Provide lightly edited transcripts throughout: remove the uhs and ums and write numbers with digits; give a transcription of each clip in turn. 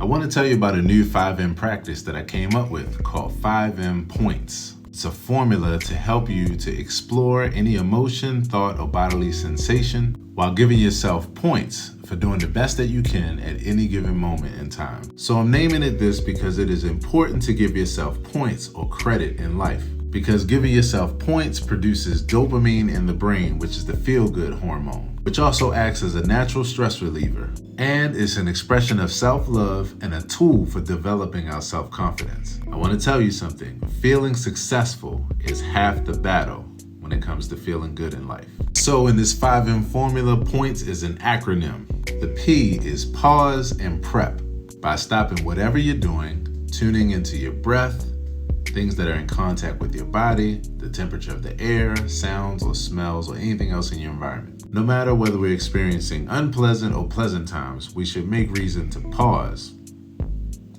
want to tell you about a new 5M practice that I came up with called 5M Points. It's a formula to help you to explore any emotion, thought, or bodily sensation while giving yourself points for doing the best that you can at any given moment in time. So I'm naming it this because it is important to give yourself points or credit in life. Because giving yourself points produces dopamine in the brain, which is the feel-good hormone, which also acts as a natural stress reliever, and is an expression of self-love and a tool for developing our self-confidence. I want to tell you something. Feeling successful is half the battle when it comes to feeling good in life. So in this 5M formula, POINTS is an acronym. The P is pause and prep. By stopping whatever you're doing, tuning into your breath, things that are in contact with your body, the temperature of the air, sounds or smells, or anything else in your environment. No matter whether we're experiencing unpleasant or pleasant times, we should make reason to pause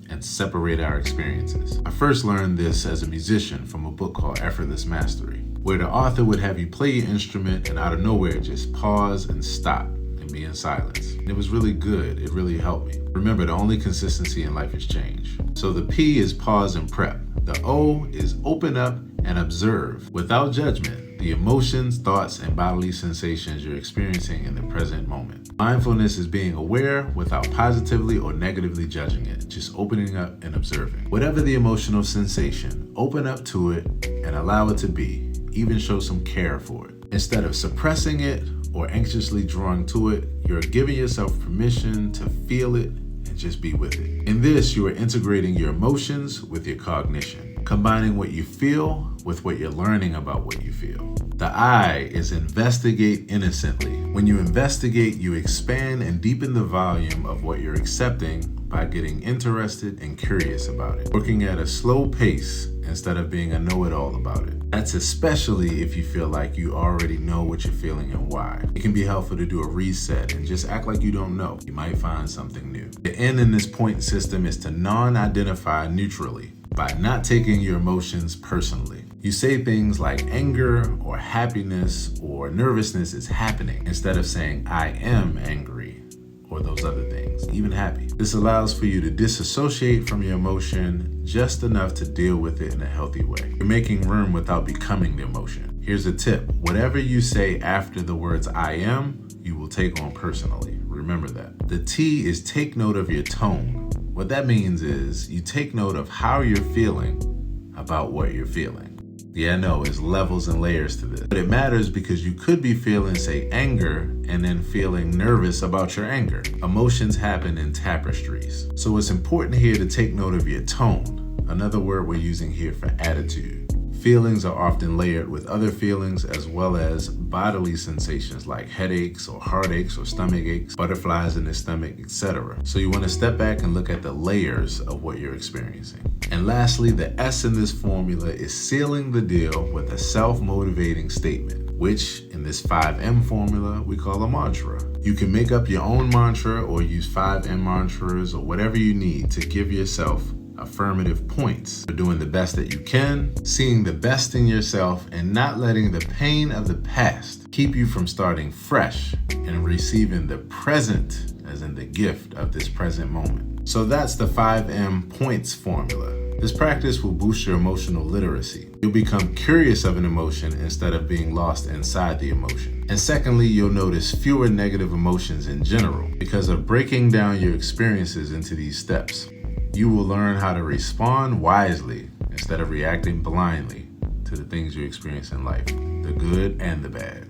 and separate our experiences. I first learned this as a musician from a book called Effortless Mastery, where the author would have you play your instrument and out of nowhere just pause and stop and be in silence. And it was really good. It really helped me. Remember, the only consistency in life is change. So the P is pause and prep. The O is open up and observe without judgment the emotions, thoughts, and bodily sensations you're experiencing in the present moment. Mindfulness is being aware without positively or negatively judging it, just opening up and observing. Whatever the emotional sensation, open up to it and allow it to be, even show some care for it. Instead of suppressing it or anxiously drawing to it, you're giving yourself permission to feel it and just be with it. In this, you are integrating your emotions with your cognition, combining what you feel with what you're learning about what you feel. The I is investigate innocently. When you investigate, you expand and deepen the volume of what you're accepting by getting interested and curious about it, working at a slow pace instead of being a know-it-all about it. That's especially if you feel like you already know what you're feeling and why. It can be helpful to do a reset and just act like you don't know. You might find something new. The N in this point system is to non-identify neutrally, by not taking your emotions personally. You say things like anger or happiness or nervousness is happening instead of saying I am angry or those other things, even happy. This allows for you to disassociate from your emotion just enough to deal with it in a healthy way. You're making room without becoming the emotion. Here's a tip. Whatever you say after the words I am, you will take on personally. Remember that. The T is take note of your tone. What that means is you take note of how you're feeling about what you're feeling. Yeah, I know, it's levels and layers to this. But it matters because you could be feeling, say, anger and then feeling nervous about your anger. Emotions happen in tapestries. So it's important here to take note of your tone, another word we're using here for attitude. Feelings are often layered with other feelings as well as bodily sensations like headaches or heartaches or stomach aches, butterflies in the stomach, etc. So you want to step back and look at the layers of what you're experiencing. And lastly, the S in this formula is sealing the deal with a self-motivating statement, which in this 5M formula we call a mantra. You can make up your own mantra or use 5M mantras or whatever you need to give yourself affirmative points for doing the best that you can, seeing the best in yourself, and not letting the pain of the past keep you from starting fresh and receiving the present, as in the gift of this present moment. So that's the 5M Points formula. This practice will boost your emotional literacy. You'll become curious of an emotion instead of being lost inside the emotion. And secondly, you'll notice fewer negative emotions in general because of breaking down your experiences into these steps. You will learn how to respond wisely instead of reacting blindly to the things you experience in life, the good and the bad.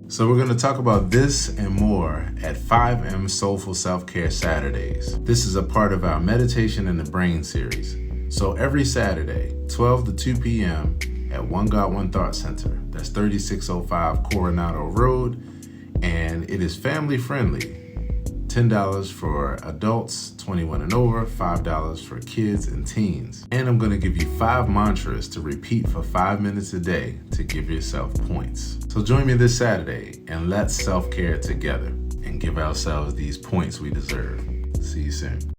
So we're going to talk about this and more at 5M Soulful Self-Care Saturdays. This is a part of our Meditation in the Brain series. So every Saturday, 12 to 2 p.m. at One God, One Thought Center. That's 3605 Coronado Road. And it is family friendly. $10 for adults 21 and over, $5 for kids and teens. And I'm going to give you 5 mantras to repeat for 5 minutes a day to give yourself points. So join me this Saturday and let's self-care together and give ourselves these points we deserve. See you soon.